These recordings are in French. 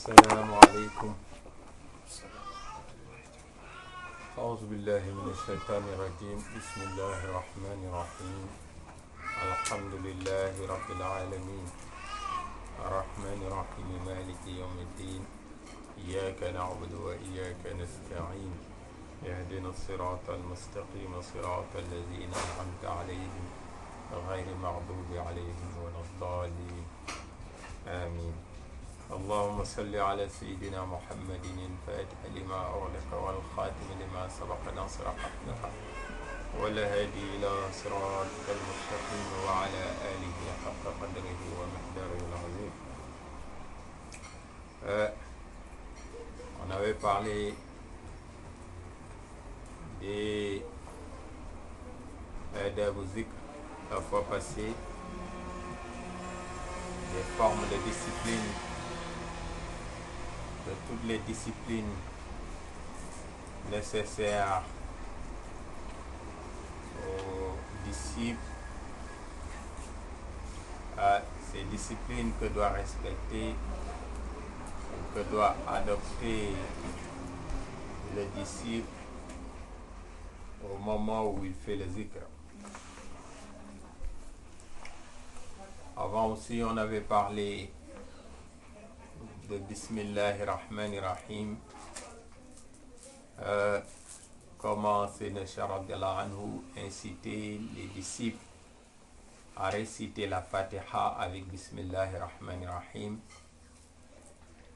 السلام عليكم. أعوذ بالله من الشيطان الرجيم. بسم الله الرحمن الرحيم. الحمد لله رب العالمين الرحمن الرحيم مالك يوم الدين. إياك نعبد وإياك نستعين. اهدنا الصراط المستقيم صراط الذين أنعمت عليهم غير المغضوب عليهم ولا الضالين. آمين. اللهم صل على سيدنا محمد الفاتح لما أغلق والخاتم لما سبق ناصر حق الحق والهادي إلى صراطك المستقيم وعلى آله حق قدره ومقداره العظيم. On avait parlé des adab zikr la fois passée, des formes de discipline, de toutes les disciplines nécessaires aux disciples, à ces disciplines que doit respecter, que doit adopter le disciple au moment où il fait le zikr. Avant aussi, on avait parlé de Bismillahirrahmanirrahim, comment Sayyidina Radiallahu anhu incitait les disciples à réciter la Fatiha avec Bismillahirrahmanirrahim,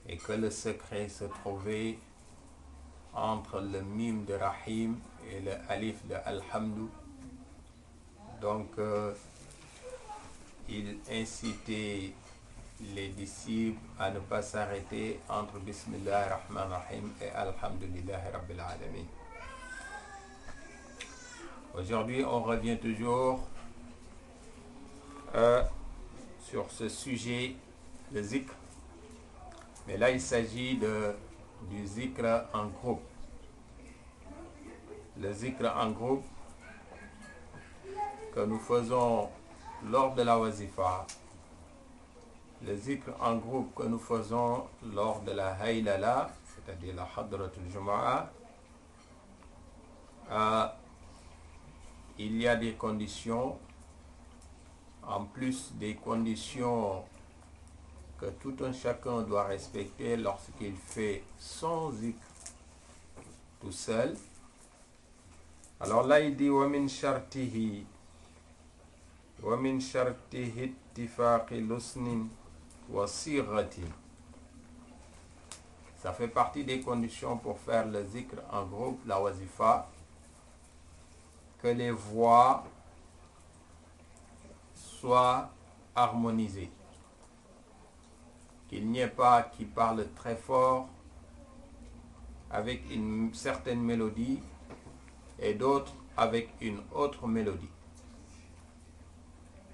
et que le secret se trouvait entre le mime de Rahim et le alif de Alhamdu. Donc, il incitait les disciples à ne pas s'arrêter entre Bismillah ar-Rahman ar-Rahim et Alhamdulillah Rabbil Alamin. Aujourd'hui, on revient toujours sur ce sujet, le zikr. Mais là, il s'agit du zikr en groupe. Le zikr en groupe que nous faisons lors de la wazifa, le zikr en groupe que nous faisons lors de la haylala, c'est-à-dire la hadratul juma'a, il y a des conditions, en plus des conditions que tout un chacun doit respecter lorsqu'il fait son zikr tout seul. Alors là, il dit وَمِنْ شَرْتِهِ وَمِنْ شَرْتِهِ اتِّفَاقِ لُسْنٍ وَصِيغَةٍ. Ça fait partie des conditions pour faire le zikr en groupe, la wazifa, que les voix soient harmonisées. Qu'il n'y ait pas qui parle très fort avec une certaine mélodie et d'autres avec une autre mélodie.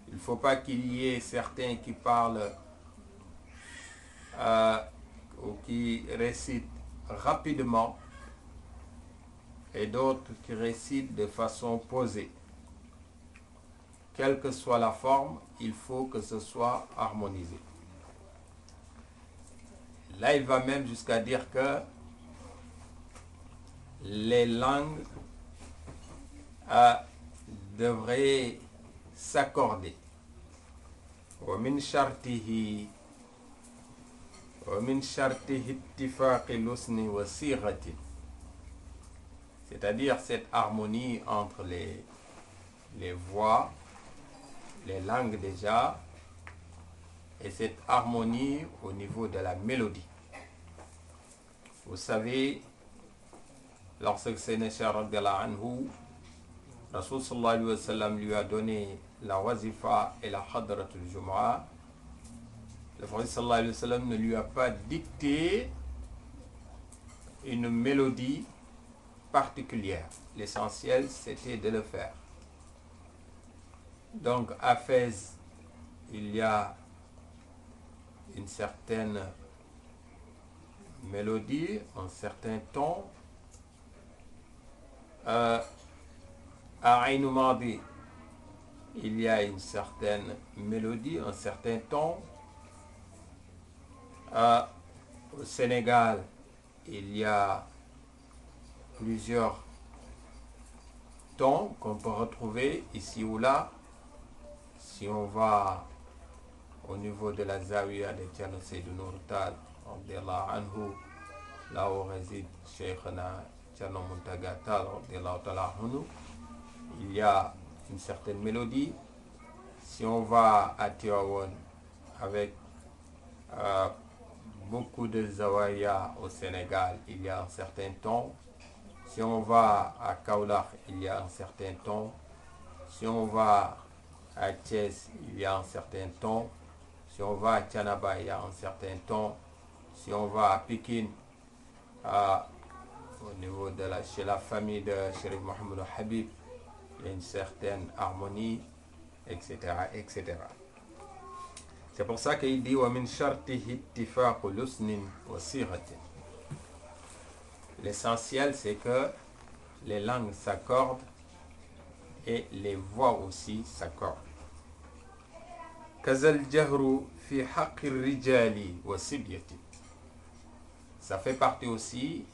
Il ne faut pas qu'il y ait certains qui parlent ou qui récitent rapidement et d'autres qui récitent de façon posée. Quelle que soit la forme, il faut que ce soit harmonisé. Là, il va même jusqu'à dire que les langues devraient s'accorder. ومن شرطه اتفاق لسن وصيغة. C'est-à-dire cette harmonie entre les voix, les langues déjà, et cette harmonie au niveau de la mélodie. Vous savez, lorsque Sayyidina Radiallahu anhu, Rasul sallallahu alayhi wa sallam lui a donné la wazifa et la hadratul jumu'ah, le prophète sallallahu alayhi wa sallam ne lui a pas dicté une mélodie particulière. L'essentiel, c'était de le faire. Donc, à Fès, il y a une certaine mélodie, un certain ton. À Aïn Madi, il y a une certaine mélodie, un certain ton. Au Sénégal, il y a plusieurs tons qu'on peut retrouver ici ou là. Si on va au niveau de la Zawiya de Thierno Seydou Nourou Tall, anhu, là où réside Cheikhna Thierno Mountaga Tall, il y a une certaine mélodie. Si on va à Tivaouane avec beaucoup de Zawiya au Sénégal, il y a un certain ton. Si on va à Kaolack, il y a un certain ton. Si on va à Thiès, il y a un certain ton. Si on va à Tianaba, il y a un certain ton. Si on va à Pékin, au niveau de chez la famille de Chérif Mohamed Habib, il y a une certaine harmonie, etc., etc. C'est pour ça qu'il dit وَمِنْ شَرْطِهِ اتِّفَاقُ لُسْنٍ وَصِيغَةٍ. L'essentiel, c'est que les langues s'accordent et les voix aussi s'accordent. كَذَا الْجَهْرُ فِي حَقِّ الرِّجَالِ وَصِبْيَةٍ. Ça fait partie aussi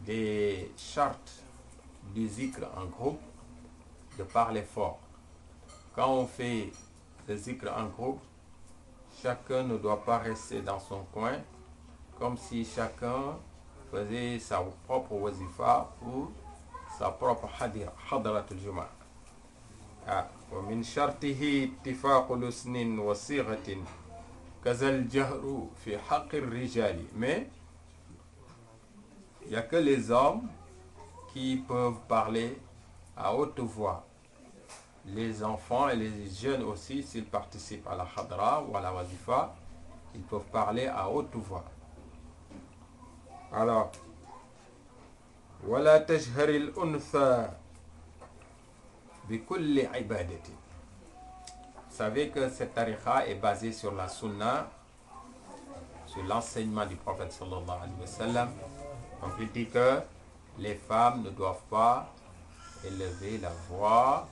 des chartes du zikr en groupe, de parler fort. Quand on fait le zikr en groupe, chacun ne doit pas rester dans son coin, comme si chacun faisait sa propre wazifa ou sa propre hadrat al-juma'. ومن شرطه اتفاق لسن وصيغة كذا الجهر في حق الرجال. Mais il n'y a que les hommes qui peuvent parler à haute voix. Les enfants et les jeunes aussi, s'ils participent à la khadra ou à la wazifa, ils peuvent parler à haute voix. Alors, ولا تجهر الأنثى بكل عبادة. Vous savez que cette tariqa est basée sur la sunna, sur l'enseignement du prophète sallallahu alayhi wa sallam. Donc il dit que les femmes ne doivent pas élever la voix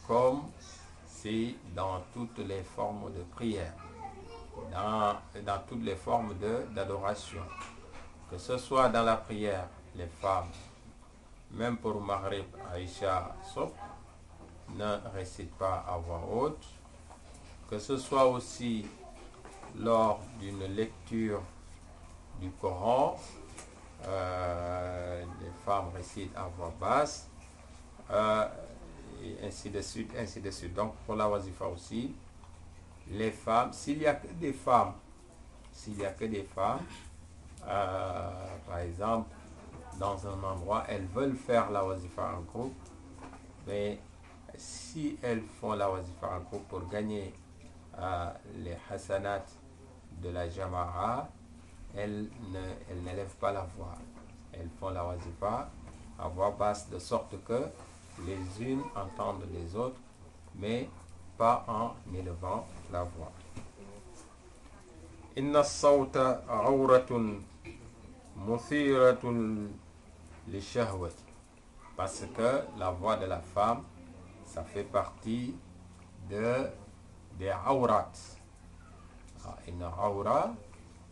comme c'est dans toutes les formes de prière, dans toutes les formes d'adoration. Que ce soit dans la prière, les femmes, même pour Maghrib, Aïcha, Sof, ne récitent pas à voix haute. Que ce soit aussi lors d'une lecture du Coran, les femmes récitent à voix basse, et ainsi de suite, ainsi de suite. Donc pour la wazifa aussi, les femmes, s'il n'y a que des femmes, par exemple, dans un endroit, elles veulent faire la wazifa en groupe, mais si elles font la wazifa en groupe pour gagner les hasanat de la jama'a, elles n'élèvent pas la voix. Elles font la wazifa à voix basse, de sorte que les unes entendent les autres, mais pas en élevant la voix. Inna as-sawta awratun muthiratun li shahwati. Parce que la voix de la femme, ça fait partie des awrats. Une awra,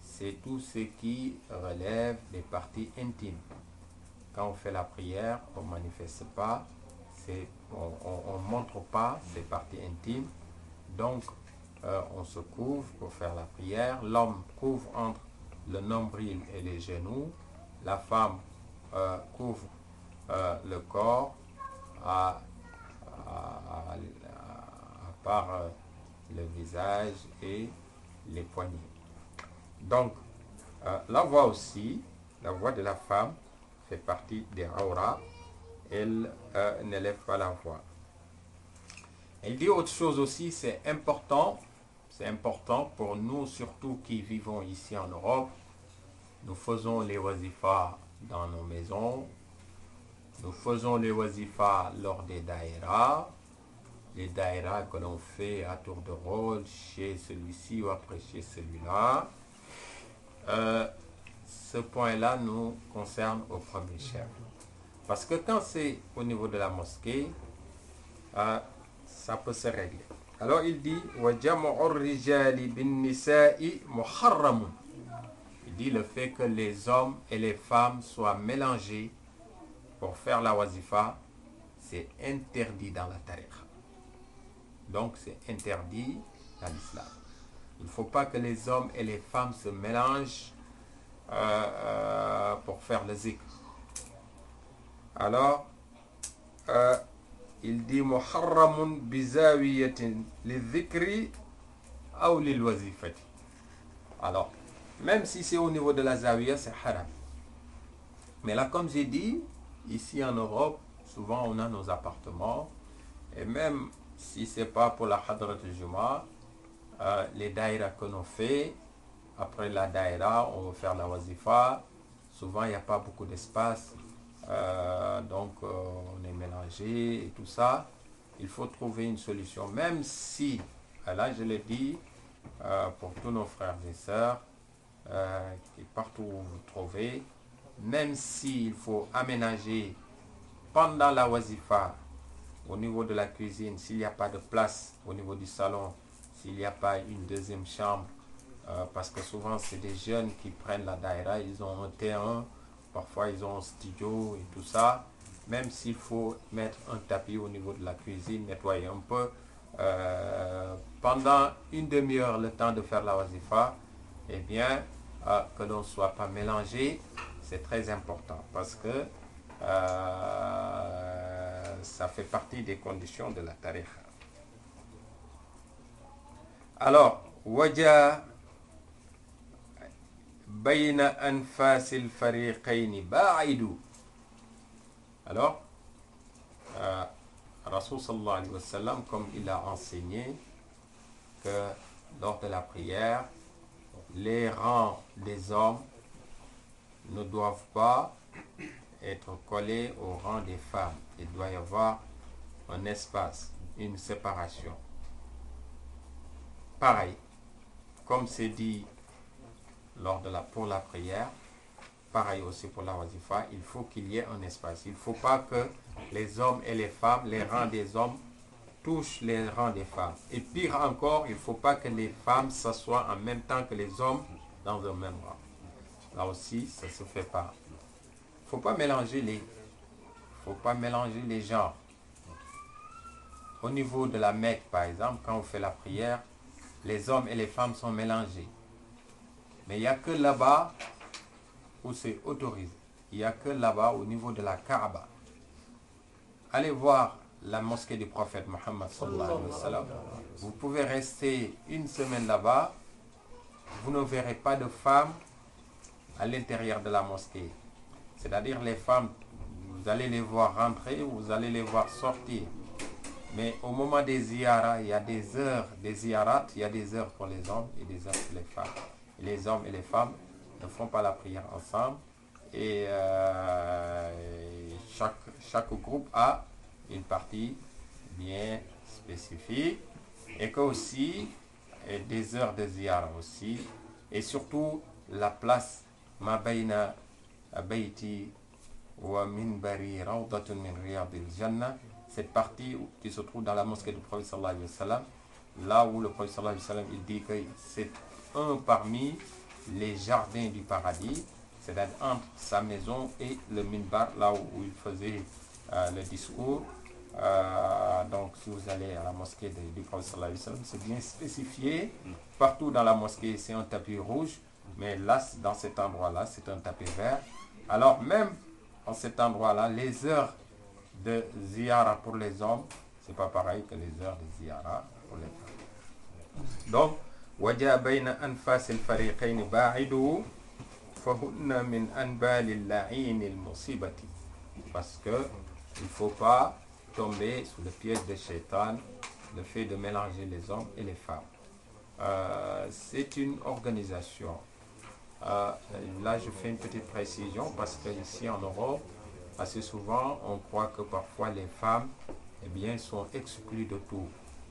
c'est tout ce qui relève des parties intimes. Quand on fait la prière, on ne manifeste pas, on ne montre pas ses parties intimes. Donc, on se couvre pour faire la prière. L'homme couvre entre le nombril et les genoux. La femme couvre le corps à part le visage et les poignets. Donc, la voix aussi, la voix de la femme fait partie des awra. Elle n'élève pas la voix. Elle dit autre chose aussi, c'est important pour nous, surtout qui vivons ici en Europe. Nous faisons les wazifas dans nos maisons, nous faisons les wazifas lors des daïras, les daïras que l'on fait à tour de rôle chez celui-ci ou après chez celui-là. Ce point-là nous concerne au premier chef. Parce que quand c'est au niveau de la mosquée, ça peut se régler. Alors il dit وَجَمْعُ الرِّجَالِ بِالنِّسَاءِ مُحَرَّمٌ. Il dit le fait que les hommes et les femmes soient mélangés pour faire la wazifa, c'est interdit dans la tariqa. Donc c'est interdit dans l'islam. Il ne faut pas que les hommes et les femmes se mélangent pour faire le zikr. Alors, il dit muharramun bizawiyatin lidhikri ou lil wazifati. Alors, même si c'est au niveau de la zawiya, c'est haram. Mais là, comme j'ai dit, ici en Europe, souvent on a nos appartements. Et même si ce n'est pas pour la hadrat al-Juma, les daïras que l'on fait, après la daïra, on veut faire la wazifa. Souvent, il n'y a pas beaucoup d'espace. Donc, on est mélangé et tout ça. Il faut trouver une solution. Même si, là, je le dis pour tous nos frères et sœurs, qui partout où vous trouvez, même s'il faut aménager pendant la wazifa, au niveau de la cuisine, s'il n'y a pas de place au niveau du salon, s'il n'y a pas une deuxième chambre, parce que souvent c'est des jeunes qui prennent la daïra, ils ont un terrain, parfois ils ont un studio et tout ça, même s'il faut mettre un tapis au niveau de la cuisine, nettoyer un peu, pendant une demi-heure le temps de faire la wazifa, eh bien, que l'on ne soit pas mélangé, c'est très important, parce que ça fait partie des conditions de la tariqa. Alors, waja bayna anfasil fariqayni ba'idu. Alors, Rasul sallallahu alayhi wa sallam, comme il a enseigné que lors de la prière, les rangs des hommes ne doivent pas être collés au rang des femmes. Il doit y avoir un espace, une séparation. Pareil, comme c'est dit pour la prière, pareil aussi pour la wazifa, il faut qu'il y ait un espace. Il ne faut pas que les hommes et les femmes, les rangs des hommes, touchent les rangs des femmes. Et pire encore, il ne faut pas que les femmes s'assoient en même temps que les hommes dans un même rang. Là aussi, ça ne se fait pas. Il ne faut pas mélanger les genres. Au niveau de la Mecque, par exemple, quand on fait la prière, les hommes et les femmes sont mélangés. Mais il n'y a que là-bas où c'est autorisé. Il n'y a que là-bas au niveau de la Kaaba. Allez voir la mosquée du prophète Mohammed sallallahu alayhi wa sallam. Vous pouvez rester une semaine là-bas. Vous ne verrez pas de femmes à l'intérieur de la mosquée. C'est-à-dire les femmes, vous allez les voir rentrer, vous allez les voir sortir. Mais au moment des ziyaras, il y a des heures, des ziyarats, il y a des heures pour les hommes et des heures pour les femmes. Et les hommes et les femmes ne font pas la prière ensemble. Et chaque groupe a une partie bien spécifique. Et que aussi, des heures de ziyara aussi. Et surtout, la place ma bayna bayti wa minbari rawdatun min riyadil jannah. Cette partie qui se trouve dans la mosquée du prophète sallallahu alayhi wa sallam, là où le prophète sallallahu alayhi wa sallam il dit que c'est un parmi les jardins du paradis, c'est-à-dire entre sa maison et le minbar, là où il faisait le discours. Donc si vous allez à la mosquée du prophète sallallahu alayhi wa sallam, c'est bien spécifié. Partout dans la mosquée, c'est un tapis rouge, mais là, dans cet endroit-là, c'est un tapis vert. Alors même en cet endroit-là, les heures de ziyara pour les hommes, c'est pas pareil que les heures de ziyara pour les femmes. Donc, waja bayna anfas al-fariqayn ba'idu fahunna min anbal al-la'in al-musibati. Parce que il faut pas tomber sous le piège de Shaitan, le fait de mélanger les hommes et les femmes. C'est une organisation. Là, je fais une petite précision parce que ici en Europe, assez souvent, on croit que parfois les femmes, eh bien, sont exclues de tout.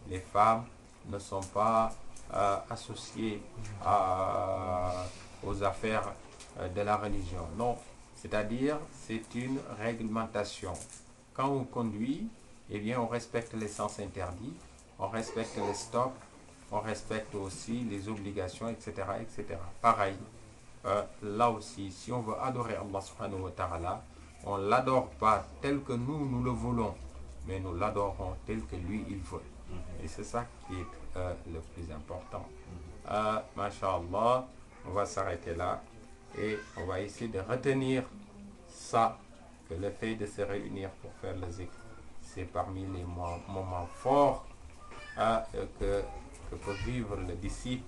Les femmes ne sont pas associées aux affaires de la religion. Non, c'est-à-dire, c'est une réglementation. Quand on conduit, eh bien, on respecte les sens interdits, on respecte les stops, on respecte aussi les obligations, etc., etc. Pareil. là aussi, si on veut adorer Allah subhanahu wa ta'ala, on ne l'adore pas tel que nous le voulons, mais nous l'adorons tel que lui, il veut. Et c'est ça qui est le plus important. Masha'Allah, on va s'arrêter là et on va essayer de retenir ça, que le fait de se réunir pour faire le zikr, c'est parmi les moments forts que peut vivre le disciple.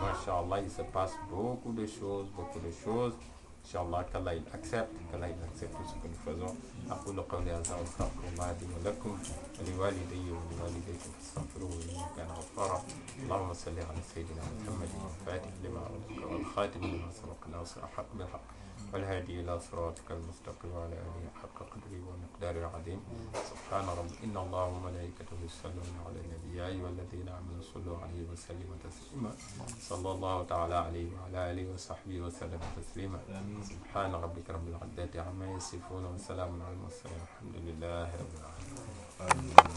Masha'Allah, il se passe beaucoup de choses. Inch'Allah, qu'Allah il accepte tout ce que nous faisons. أقول قولي هذا وأستغفر الله لي ولكم ولوالدي ولوالديكم فاستغفروه إنه كان غفارا. اللهم صل على سيدنا محمد الفاتح لما أغلق والخاتم لما سبق ناصر الحق بالحق والهادي إلى صراطك المستقيم وعلى آله حق قدره ومقداره العظيم. سبحان ربك إن الله وملائكته يصلون على النبي يا أيها الذين آمنوا صلوا عليه وسلموا تسليما. صلى الله تعالى عليه وعلى آله وصحبه وسلم تسليما. سبحان ربك رب العزة عما يصفون وسلام على المرسلين والحمد لله رب العالمين.